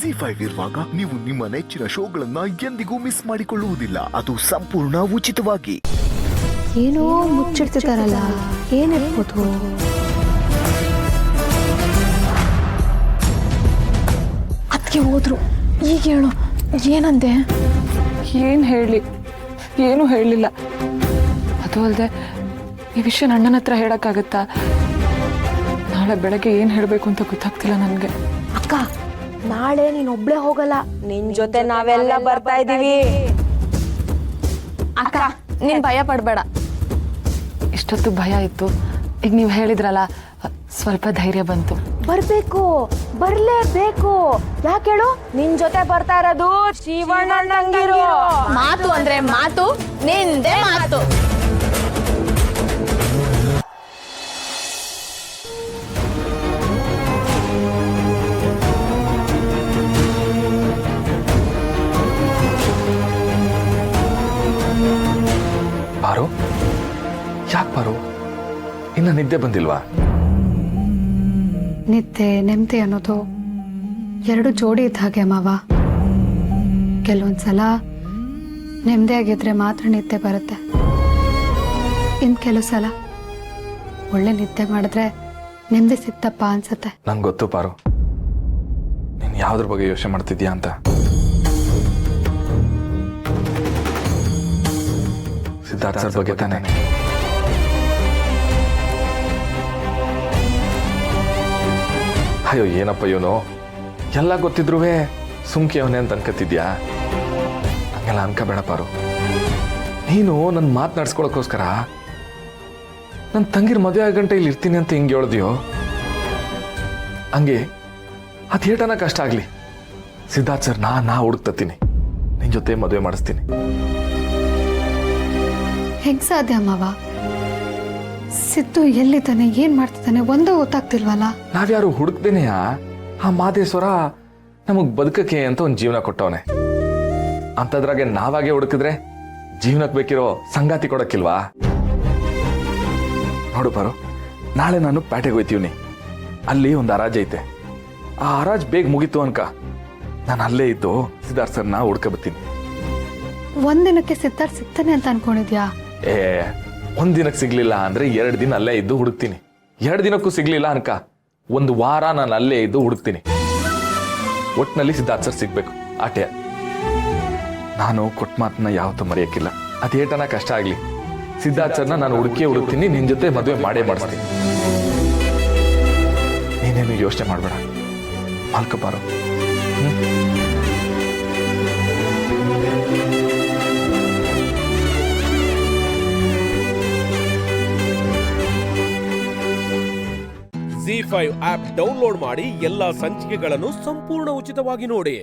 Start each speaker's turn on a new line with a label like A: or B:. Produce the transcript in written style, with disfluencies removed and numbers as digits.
A: ZEE5 ಇರುವಾಗ ನೀವು ನಿಮ್ಮ ನೆಚ್ಚಿನ ಶೋಗಳನ್ನ ಎಂದಿಗೂ ಮಿಸ್ ಮಾಡಿಕೊಳ್ಳುವುದಿಲ್ಲ. ಅದು ಸಂಪೂರ್ಣ ಉಚಿತವಾಗಿ.
B: ಏನೋ ಮುಚ್ಚಿಡ್ತಿದಾರಲ್ಲ, ಏನಿರ್ಬೋದು? ಅದಕ್ಕೆ ಹೋದ್ರು. ಈಗ ಹೇಳು, ಏನಂದೆ?
C: ಏನು ಹೇಳಲಿ, ಏನೂ ಹೇಳಲಿಲ್ಲ. ಅದು ಅಲ್ಲದೆ ಈ ವಿಷಯ ಅಣ್ಣನ ಹತ್ರ ಹೇಳೋಕ್ಕಾಗತ್ತಾ? ನಾಳೆ ಬೆಳಗ್ಗೆ ಏನು ಹೇಳಬೇಕು ಅಂತ ಗೊತ್ತಾಗ್ತಿಲ್ಲ ನನಗೆ.
B: ಅಕ್ಕ, ನಾಳೆ ನೀನೊಬ್ಳೆ ಹೋಗಲ್ಲ, ನಿನ್ ಜೊತೆ ನಾವೆಲ್ಲ ಬರ್ತಾ ಇದೀವಿ.
D: ಅಕ್ಕ, ನೀನ್ ಭಯ ಪಡಬೇಡ.
C: ಇಷ್ಟೊತ್ತು ಭಯ ಇತ್ತು, ಈಗ ನೀವು ಹೇಳಿದ್ರಲ್ಲ, ಸ್ವಲ್ಪ ಧೈರ್ಯ ಬಂತು.
B: ಬರ್ಬೇಕು, ಬರ್ಲೇಬೇಕು. ಯಾಕೇಳು? ನಿನ್ ಜೊತೆ ಬರ್ತಾ ಇರೋದು ಶಿವಣ್ಣಂಗಿರು.
D: ಮಾತು ಅಂದ್ರೆ ಮಾತು, ನಿಂದೆ ಮಾತು.
E: ಪಾರು, ಯಾಕೆ ಪಾರು, ಇನ್ನ ನಿದ್ದೆ ಬಂದಿಲ್ವಾ?
B: ನಿದ್ದೆ ನೆಮ್ಮದಿ ಅನ್ನೋದು ಎರಡು ಜೋಡಿ ಇದ್ದ ಹಾಗೆ ಮಾವ. ಕೆಲವೊಂದ್ಸಲ ನೆಮ್ಮದಿಯಾಗಿದ್ರೆ ಮಾತ್ರ ನಿದ್ದೆ ಬರುತ್ತೆ. ಇನ್ನು ಕೆಲವು ಸಲ ಒಳ್ಳೆ ನಿದ್ದೆ ಮಾಡಿದ್ರೆ ನೆಮ್ಮದಿ ಸಿಕ್ತಪ್ಪ ಅನ್ಸುತ್ತೆ.
E: ನಂಗೆ ಗೊತ್ತು ಪಾರು, ನೀನು ಯಾವ್ದ್ರ ಬಗ್ಗೆ ಯೋಚನೆ ಮಾಡ್ತಿದ್ಯಾ ಅಂತ. ಸಿದ್ಧಾರ್ಥ ಸರ್ ಬಗ್ಗೆ ತಾನೆ? ಅಯ್ಯೋ ಏನಪ್ಪ ಇವನು, ಎಲ್ಲ ಗೊತ್ತಿದ್ರು ಸುಮ್ಕೆ ಅವನೇ ಅಂತ ಅನ್ಕತಿದ್ಯಾ? ಹಂಗೆಲ್ಲ ಅನ್ಕೋಬೇಡ ಪಾರು. ನೀನು ನನ್ನ ಮಾತನಾಡ್ಸ್ಕೊಳಕ್ಕೋಸ್ಕರ ನನ್ನ ತಂಗಿರ ಮದುವೆ ಆಗಂಟೆ ಇಲ್ಲಿ ಇರ್ತೀನಿ ಅಂತ ಹಿಂಗೆ ಹೇಳ್ದಿಯೋ, ಹಂಗೆ ಅದು ಏಟನ ಕಷ್ಟ ಆಗಲಿ, ಸಿದ್ಧಾರ್ಥ ಸರ್ ನಾ ಹುಡುಕ್ತೀನಿ, ನಿನ್ನ ಜೊತೆ ಮದುವೆ ಮಾಡಿಸ್ತೀನಿ.
B: ಹೆಂಗ್ ಸಾಧ್ಯ ಮಾವ? ಸಿದ್ದು ಎಲ್ಲಿದ್ದಾನೆ, ಏನ್ ಮಾಡ್ತಿದ್ದಾನೆ ಒಂದೂ ಗೊತ್ತಾಗ್ತಿಲ್ವಲ್ಲ.
E: ನಾವ್ಯಾರು ಹುಡುಕ್ದೇನೆಯಾ? ಆ ಮಾದೇಶ್ವರ ನಮಗ್ ಬದುಕಕ್ಕೆ ಅಂತ ಒಂದು ಜೀವನ ಕೊಟ್ಟವನೆ. ಅಂತದ್ರಾಗೆ ನಾವಾಗೆ ಹುಡುಕಿದ್ರೆ ಜೀವನಕ್ಕೆ ಬೇಕಿರೋ ಸಂಗಾತಿ ಕೊಡಕ್ಕಿಲ್ವಾ? ನೋಡು ಪಾರು, ನಾಳೆ ನಾನು ಪ್ಯಾಟೆಗೆ ಹೋಯ್ತೀವ್ನಿ. ಅಲ್ಲಿ ಒಂದು ಹರಾಜ್ ಐತೆ. ಆ ಹರಾಜ್ ಬೇಗ ಮುಗೀತು ಅನ್ಕ ನಾನು ಅಲ್ಲೇ ಇದ್ದು ಸಿದ್ಧಾರ್ಥ ಸರ್ನ ಹುಡ್ಕ ಬರ್ತೀನಿ.
B: ಒಂದಿನಕ್ಕೆ ಸಿದ್ಧಾರ್ಥ ಸಿಗ್ತಾನೆ ಅಂತ ಅನ್ಕೊಂಡಿದ್ಯಾ?
E: ಒಂದಿನಕ್ಕೆ ಸಿಗ್ಲಿಲ್ಲ ಅಂದ್ರೆ 2 ದಿನ ಅಲ್ಲೇ ಇದ್ದು ಹುಡುಕ್ತೀನಿ. 2 ದಿನಕ್ಕೂ ಸಿಗ್ಲಿಲ್ಲ ಅನ್ಕ 1 ವಾರ ನಾನು ಅಲ್ಲೇ ಇದ್ದು ಹುಡುಕ್ತೀನಿ. ಒಟ್ನಲ್ಲಿ ಸಿದ್ಧಾರ್ಥ ಸರ್ ಸಿಗ್ಬೇಕು ಆಟೆ. ನಾನು ಕೊಟ್ಟ ಮಾತನ್ನ ಯಾವತ್ತೂ ಮರೆಯಕ್ಕಿಲ್ಲ. ಅದೇಟನ ಕಷ್ಟ ಆಗ್ಲಿ, ಸಿದ್ಧಾರ್ಥ ಸರ್ನ ನಾನು ಹುಡುಕ್ತೀನಿ, ನಿನ್ ಜೊತೆ ಮದುವೆ ಮಾಡೇ ಮಾಡಿಸ್ತೀನಿ. ನೀನೇನು ಯೋಚನೆ ಮಾಡ್ಬೇಡ, ಮಲ್ಕಪಾರು.
F: ZEE5 ಆಪ್ ಡೌನ್ಲೋಡ್ ಮಾಡಿ ಎಲ್ಲಾ ಸಂಚಿಕೆಗಳನ್ನು ಸಂಪೂರ್ಣ ಉಚಿತವಾಗಿ ನೋಡಿ.